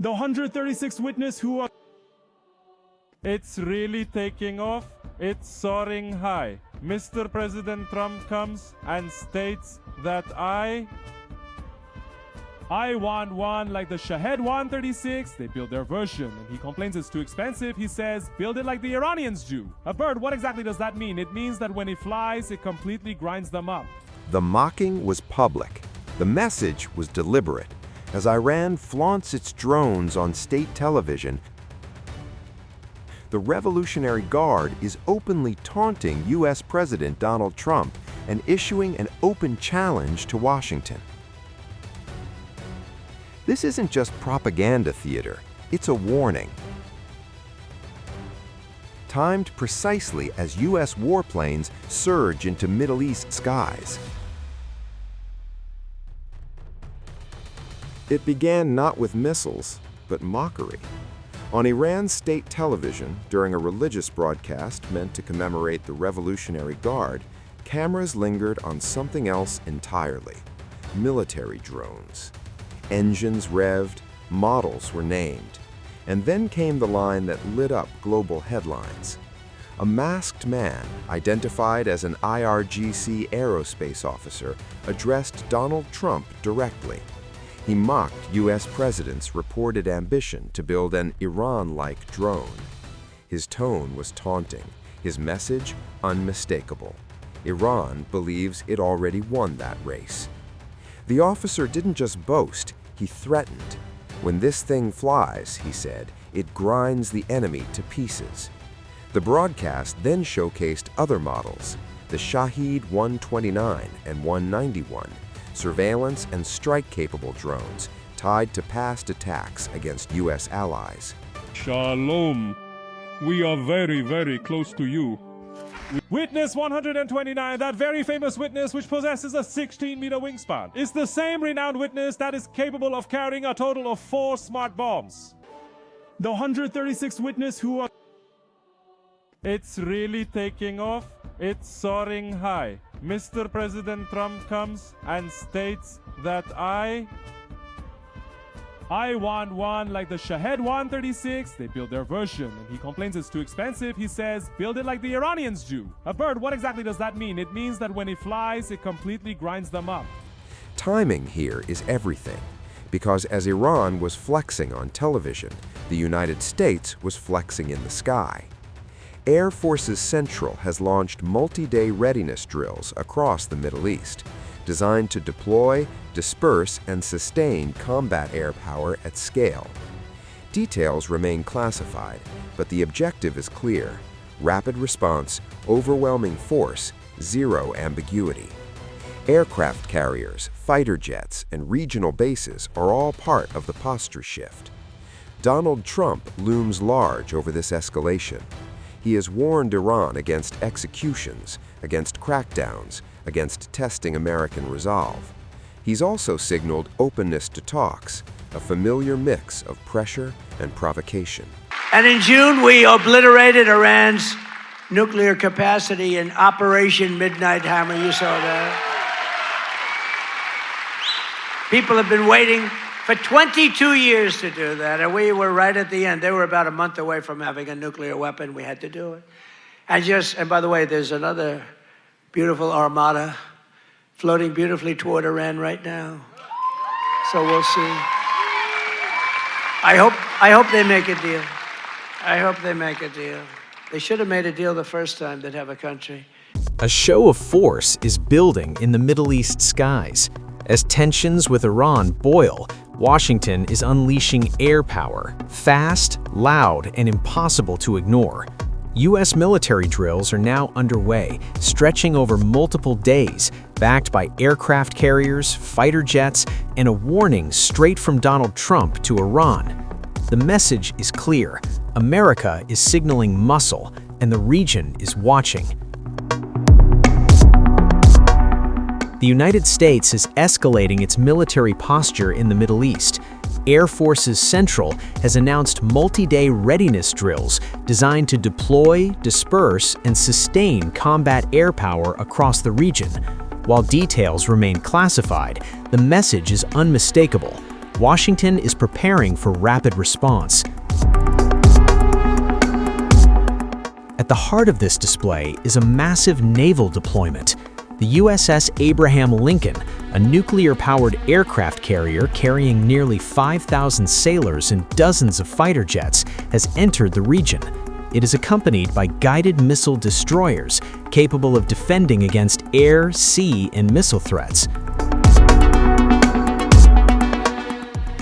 The 136th witness who... It's really taking off. It's soaring high. Mr. President Trump comes and states that I want one like the Shahed-136. They build their version, and he complains it's too expensive. He says, build it like the Iranians do. A bird, what exactly does that mean? It means that when it flies, it completely grinds them up. The mocking was public. The message was deliberate. As Iran flaunts its drones on state television, the Revolutionary Guard is openly taunting U.S. President Donald Trump and issuing an open challenge to Washington. This isn't just propaganda theater, it's a warning. Timed precisely as U.S. warplanes surge into Middle East skies. It began not with missiles, but mockery. On Iran's state television, during a religious broadcast meant to commemorate the Revolutionary Guard, cameras lingered on something else entirely: military drones. Engines revved, models were named, and then came the line that lit up global headlines. A masked man, identified as an IRGC aerospace officer, addressed Donald Trump directly. He mocked U.S. president's reported ambition to build an Iran-like drone. His tone was taunting, his message unmistakable. Iran believes it already won that race. The officer didn't just boast, he threatened. When this thing flies, he said, it grinds the enemy to pieces. The broadcast then showcased other models, the Shahed-129 and 191, surveillance and strike-capable drones tied to past attacks against U.S. allies. Shalom. We are very, very close to you. Witness 129, that very famous witness which possesses a 16-meter wingspan, is the same renowned witness that is capable of carrying a total of 4 smart bombs. The 136th witness who... It's really taking off. It's soaring high. Mr. President Trump comes and states that I want one like the Shahed-136. They build their version, and he complains it's too expensive. He says, build it like the Iranians do. A bird, what exactly does that mean? It means that when it flies, it completely grinds them up. Timing here is everything, because as Iran was flexing on television, the United States was flexing in the sky. Air Forces Central has launched multi-day readiness drills across the Middle East, designed to deploy, disperse, and sustain combat air power at scale. Details remain classified, but the objective is clear: rapid response, overwhelming force, zero ambiguity. Aircraft carriers, fighter jets, and regional bases are all part of the posture shift. Donald Trump looms large over this escalation. He has warned Iran against executions, against crackdowns, against testing American resolve. He's also signaled openness to talks, a familiar mix of pressure and provocation. And in June, we obliterated Iran's nuclear capacity in Operation Midnight Hammer. You saw that. People have been waiting for 22 years to do that, and we were right at the end. They were about a month away from having a nuclear weapon. We had to do it. And by the way, there's another beautiful armada floating beautifully toward Iran right now. So we'll see. I hope they make a deal. I hope they make a deal. They should have made a deal the first time they'd have a country. A show of force is building in the Middle East skies. As tensions with Iran boil, Washington is unleashing air power, fast, loud, and impossible to ignore. U.S. military drills are now underway, stretching over multiple days, backed by aircraft carriers, fighter jets, and a warning straight from Donald Trump to Iran. The message is clear: America is signaling muscle, and the region is watching. The United States is escalating its military posture in the Middle East. Air Forces Central has announced multi-day readiness drills designed to deploy, disperse, and sustain combat air power across the region. While details remain classified, the message is unmistakable. Washington is preparing for rapid response. At the heart of this display is a massive naval deployment. The USS Abraham Lincoln, a nuclear-powered aircraft carrier carrying nearly 5,000 sailors and dozens of fighter jets, has entered the region. It is accompanied by guided missile destroyers capable of defending against air, sea, and missile threats.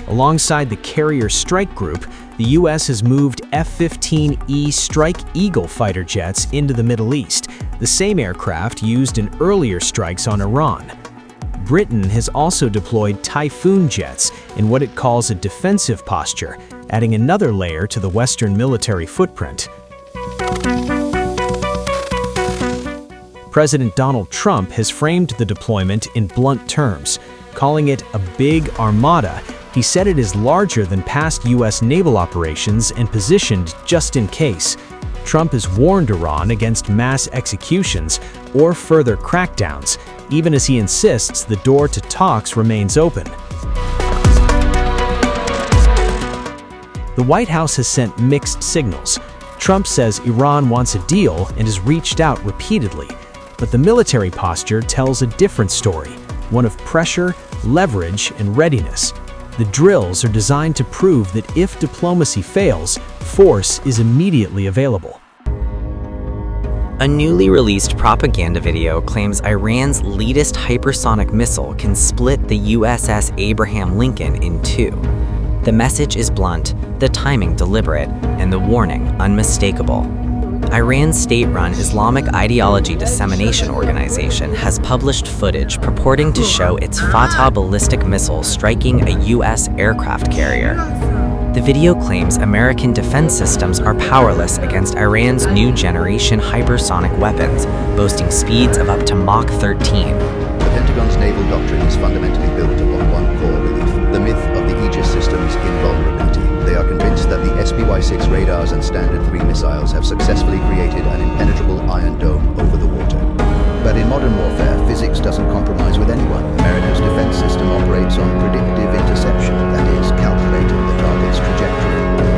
Alongside the Carrier Strike Group, the U.S. has moved F-15E Strike Eagle fighter jets into the Middle East, the same aircraft used in earlier strikes on Iran. Britain has also deployed Typhoon jets in what it calls a defensive posture, adding another layer to the Western military footprint. President Donald Trump has framed the deployment in blunt terms, calling it a big armada. He said it is larger than past U.S. naval operations and positioned just in case. Trump has warned Iran against mass executions or further crackdowns, even as he insists the door to talks remains open. The White House has sent mixed signals. Trump says Iran wants a deal and has reached out repeatedly. But the military posture tells a different story, one of pressure, leverage, and readiness. The drills are designed to prove that if diplomacy fails, force is immediately available. A newly released propaganda video claims Iran's latest hypersonic missile can split the USS Abraham Lincoln in two. The message is blunt, the timing deliberate, and the warning unmistakable. Iran's state-run Islamic ideology dissemination organization has published footage purporting to show its Fatah ballistic missile striking a U.S. aircraft carrier. The video claims American defense systems are powerless against Iran's new generation hypersonic weapons, boasting speeds of up to Mach 13. The Pentagon's naval doctrine is fundamentally built upon one core belief, the myth of the Aegis system's invulnerability. They are convinced that the SPY-6 radars and Standard 3 missiles have successfully created an impenetrable iron dome over the water. But in modern warfare, physics doesn't compromise with anyone. America's defense system operates on predictive interception, that is, calculating the target's trajectory.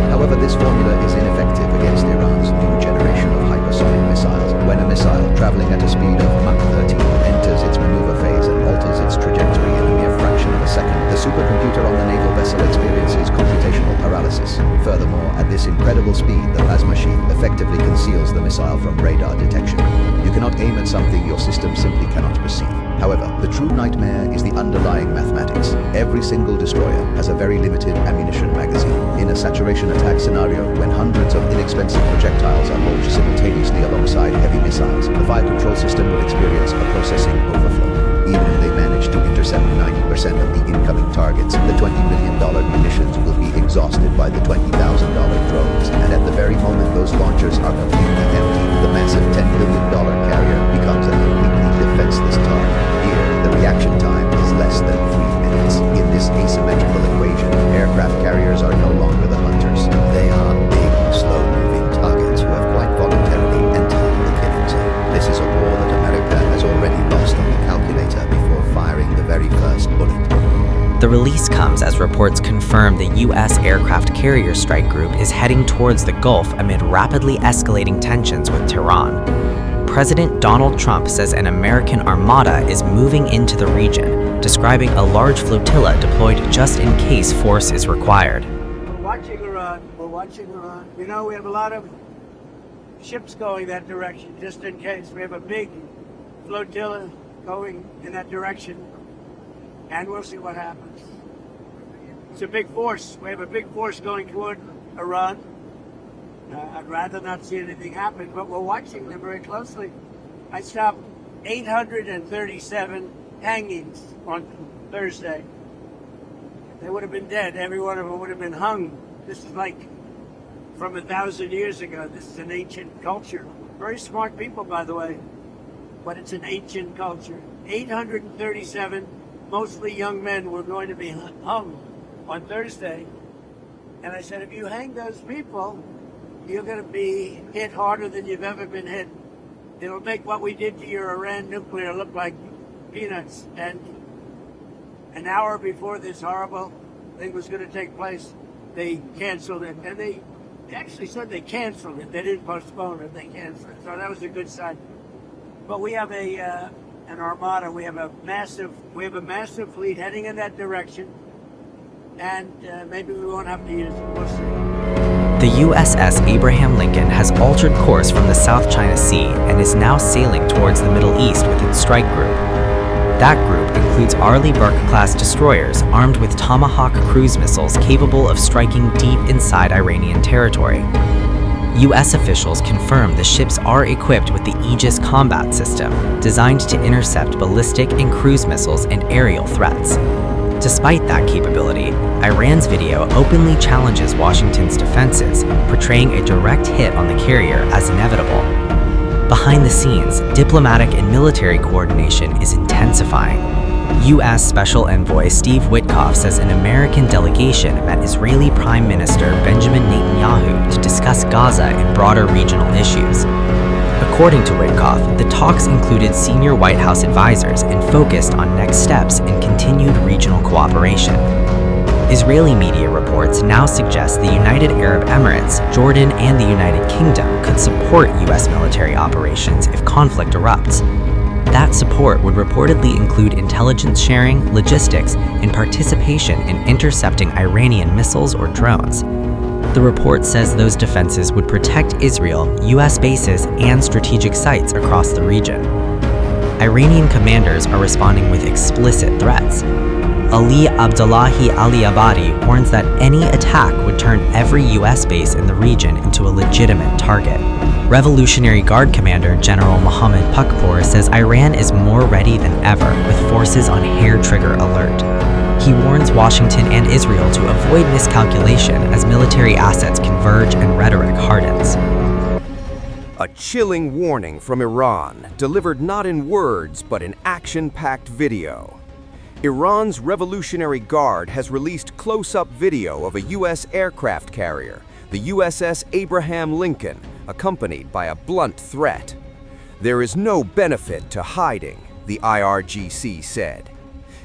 However, this formula is ineffective against Iran's new generation of hypersonic missiles. When a missile, traveling at a speed of Mach 13, enters its maneuver phase and alters its trajectory in a mere fraction of a second, the supercomputer on the naval vessel experiences computational paralysis. Furthermore, at this incredible speed, the plasma sheath effectively conceals the missile from radar detection. You cannot aim at something your system simply cannot perceive. However, the true nightmare is the underlying mathematics. Every single destroyer has a very limited ammunition magazine. In a saturation attack scenario, when hundreds of inexpensive projectiles are launched simultaneously alongside heavy missiles, the fire control system will experience a processing overflow. Even if they manage to intercept 90% of the incoming targets, the $20 million munitions will be exhausted by the $20,000 drones. And at the very moment those launchers are completely empty, the massive $10 billion carrier becomes a completely defenseless target. Here, the reaction time is less than 3 minutes. In this asymmetrical equation, aircraft carriers are no longer the hunters. They are big, slow-moving targets who have quite voluntarily entered the killing zone. This is a war that America has already lost on the calculator before firing the very first bullet. The release comes as reports confirm the U.S. aircraft carrier strike group is heading towards the Gulf amid rapidly escalating tensions with Tehran. President Donald Trump says an American armada is moving into the region, describing a large flotilla deployed just in case force is required. We're watching Iran. We're watching Iran. You know, we have a lot of ships going that direction, just in case. We have a big flotilla going in that direction, and we'll see what happens. It's a big force. We have a big force going toward Iran. I'd rather not see anything happen, but we're watching them very closely. I stopped 837 hangings on Thursday. They would have been dead. Every one of them would have been hung. This is like from 1,000 years ago. This is an ancient culture. Very smart people, by the way, but it's an ancient culture. 837, mostly young men, were going to be hung on Thursday. And I said, if you hang those people, you're going to be hit harder than you've ever been hit. It'll make what we did to your Iran nuclear look like peanuts. And an hour before this horrible thing was going to take place, they canceled it. And they actually said they canceled it. They didn't postpone it, they canceled it. So that was a good sign. But we have an armada. We have a massive fleet heading in that direction. And maybe we won't have to use it. We'll see. The USS Abraham Lincoln has altered course from the South China Sea and is now sailing towards the Middle East with its strike group. That group includes Arleigh Burke-class destroyers armed with Tomahawk cruise missiles capable of striking deep inside Iranian territory. U.S. officials confirm the ships are equipped with the Aegis combat system, designed to intercept ballistic and cruise missiles and aerial threats. Despite that capability, Iran's video openly challenges Washington's defenses, portraying a direct hit on the carrier as inevitable. Behind the scenes, diplomatic and military coordination is intensifying. U.S. Special Envoy Steve Witkoff says an American delegation met Israeli Prime Minister Benjamin Netanyahu to discuss Gaza and broader regional issues. According to Witkoff, the talks included senior White House advisors and focused on next steps in continued regional cooperation. Israeli media reports now suggest the United Arab Emirates, Jordan, and the United Kingdom could support U.S. military operations if conflict erupts. That support would reportedly include intelligence sharing, logistics, and participation in intercepting Iranian missiles or drones. The report says those defenses would protect Israel, U.S. bases, and strategic sites across the region. Iranian commanders are responding with explicit threats. Ali Abdullahi Ali-Abadi warns that any attack would turn every U.S. base in the region into a legitimate target. Revolutionary Guard Commander General Mohammad Pakpour says Iran is more ready than ever, with forces on hair-trigger alert. He warns Washington and Israel to avoid miscalculation as military assets converge and rhetoric hardens. A chilling warning from Iran, delivered not in words but in action-packed video. Iran's Revolutionary Guard has released close-up video of a U.S. aircraft carrier, the USS Abraham Lincoln, accompanied by a blunt threat. There is no benefit to hiding, the IRGC said.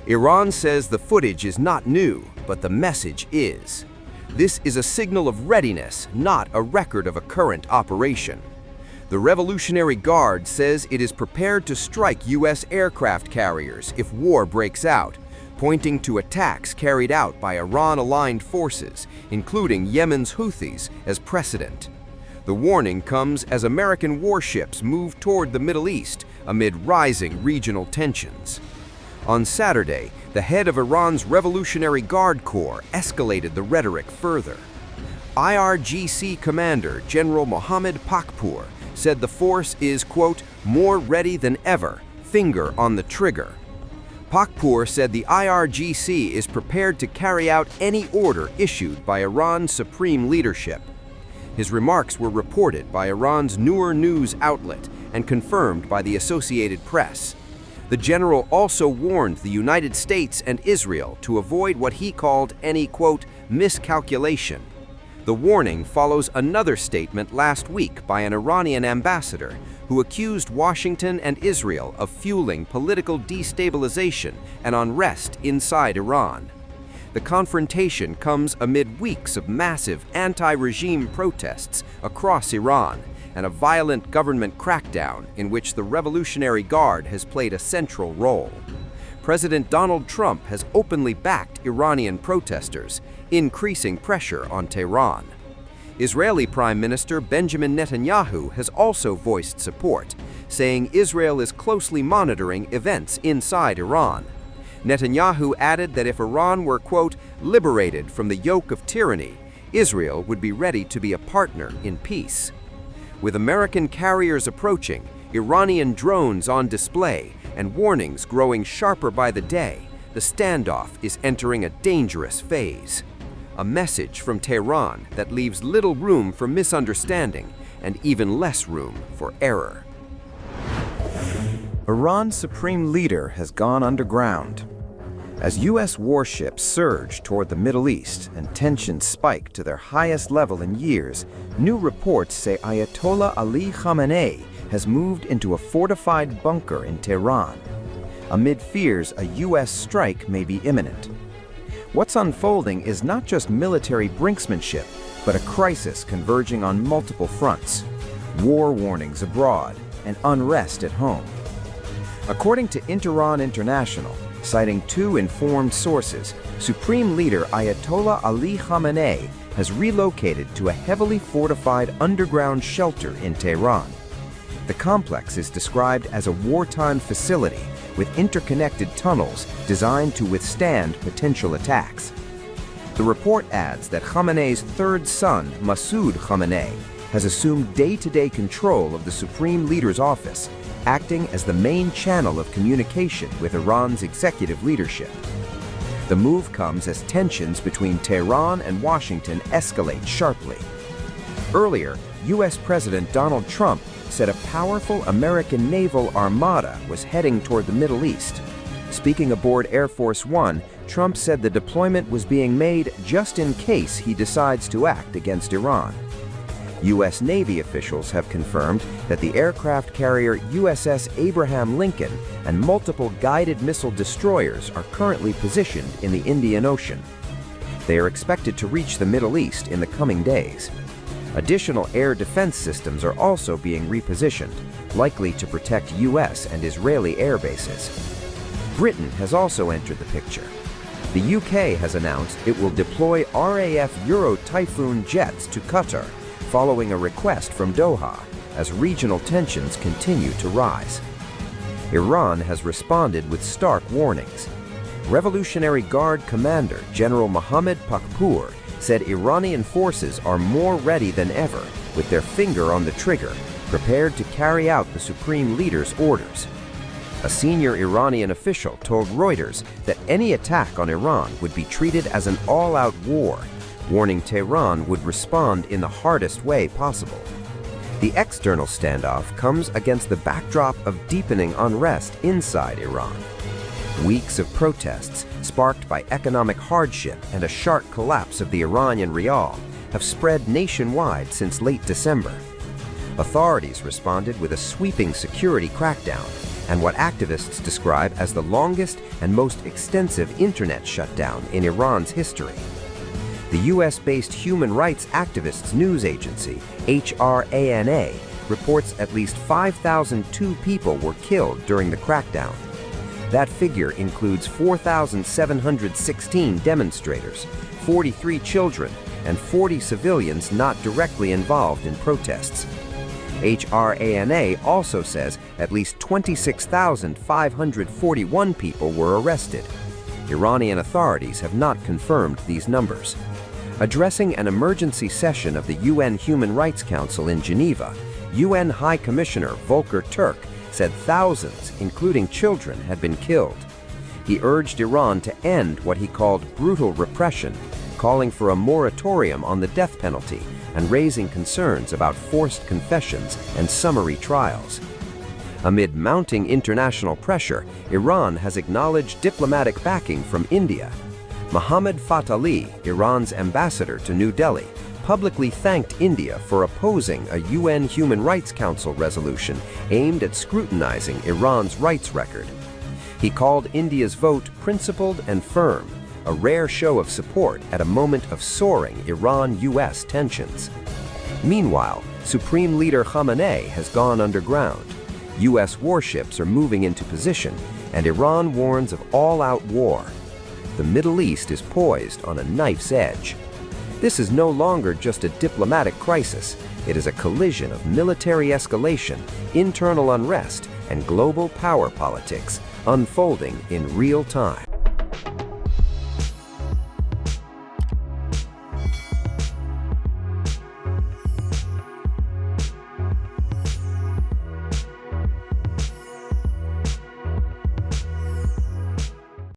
Iran says the footage is not new, but the message is. This is a signal of readiness, not a record of a current operation. The Revolutionary Guard says it is prepared to strike U.S. aircraft carriers if war breaks out, pointing to attacks carried out by Iran-aligned forces, including Yemen's Houthis, as precedent. The warning comes as American warships move toward the Middle East amid rising regional tensions. On Saturday, the head of Iran's Revolutionary Guard Corps escalated the rhetoric further. IRGC Commander General Mohammad Pakpour said the force is, quote, more ready than ever, finger on the trigger. Pakpour said the IRGC is prepared to carry out any order issued by Iran's supreme leadership. His remarks were reported by Iran's Noor news outlet and confirmed by the Associated Press. The general also warned the United States and Israel to avoid what he called any, quote, miscalculation. The warning follows another statement last week by an Iranian ambassador who accused Washington and Israel of fueling political destabilization and unrest inside Iran. The confrontation comes amid weeks of massive anti-regime protests across Iran and a violent government crackdown in which the Revolutionary Guard has played a central role. President Donald Trump has openly backed Iranian protesters, increasing pressure on Tehran. Israeli Prime Minister Benjamin Netanyahu has also voiced support, saying Israel is closely monitoring events inside Iran. Netanyahu added that if Iran were, quote, liberated from the yoke of tyranny, Israel would be ready to be a partner in peace. With American carriers approaching, Iranian drones on display, and warnings growing sharper by the day, the standoff is entering a dangerous phase. A message from Tehran that leaves little room for misunderstanding and even less room for error. Iran's supreme leader has gone underground. As U.S. warships surge toward the Middle East and tensions spike to their highest level in years, new reports say Ayatollah Ali Khamenei has moved into a fortified bunker in Tehran. Amid fears a U.S. strike may be imminent. What's unfolding is not just military brinksmanship, but a crisis converging on multiple fronts. War warnings abroad and unrest at home. According to Tehran International, citing two informed sources, Supreme Leader Ayatollah Ali Khamenei has relocated to a heavily fortified underground shelter in Tehran. The complex is described as a wartime facility with interconnected tunnels designed to withstand potential attacks. The report adds that Khamenei's third son, Masoud Khamenei, has assumed day-to-day control of the Supreme Leader's office, acting as the main channel of communication with Iran's executive leadership. The move comes as tensions between Tehran and Washington escalate sharply. Earlier, U.S. President Donald Trump said a powerful American naval armada was heading toward the Middle East. Speaking aboard Air Force One, Trump said the deployment was being made just in case he decides to act against Iran. U.S. Navy officials have confirmed that the aircraft carrier USS Abraham Lincoln and multiple guided missile destroyers are currently positioned in the Indian Ocean. They are expected to reach the Middle East in the coming days. Additional air defense systems are also being repositioned, likely to protect U.S. and Israeli air bases. Britain has also entered the picture. The UK has announced it will deploy RAF Euro Typhoon jets to Qatar, following a request from Doha, as regional tensions continue to rise. Iran has responded with stark warnings. Revolutionary Guard Commander General Mohammad Pakpour said Iranian forces are more ready than ever, with their finger on the trigger, prepared to carry out the Supreme Leader's orders. A senior Iranian official told Reuters that any attack on Iran would be treated as an all-out war, warning Tehran would respond in the hardest way possible. The external standoff comes against the backdrop of deepening unrest inside Iran. Weeks of protests, sparked by economic hardship and a sharp collapse of the Iranian rial, have spread nationwide since late December. Authorities responded with a sweeping security crackdown and what activists describe as the longest and most extensive internet shutdown in Iran's history. The US-based human rights activists news agency, HRANA, reports at least 5,002 people were killed during the crackdown. That figure includes 4,716 demonstrators, 43 children, and 40 civilians not directly involved in protests. HRANA also says at least 26,541 people were arrested. Iranian authorities have not confirmed these numbers. Addressing an emergency session of the UN Human Rights Council in Geneva, UN High Commissioner Volker Turk said thousands, including children, had been killed. He urged Iran to end what he called brutal repression, calling for a moratorium on the death penalty and raising concerns about forced confessions and summary trials. Amid mounting international pressure, Iran has acknowledged diplomatic backing from India. Mohammad Fatali, Iran's ambassador to New Delhi, publicly thanked India for opposing a UN Human Rights Council resolution aimed at scrutinizing Iran's rights record. He called India's vote principled and firm, a rare show of support at a moment of soaring Iran-US tensions. Meanwhile, Supreme Leader Khamenei has gone underground. U.S. warships are moving into position, and Iran warns of all-out war. The Middle East is poised on a knife's edge. This is no longer just a diplomatic crisis. It is a collision of military escalation, internal unrest, and global power politics unfolding in real time.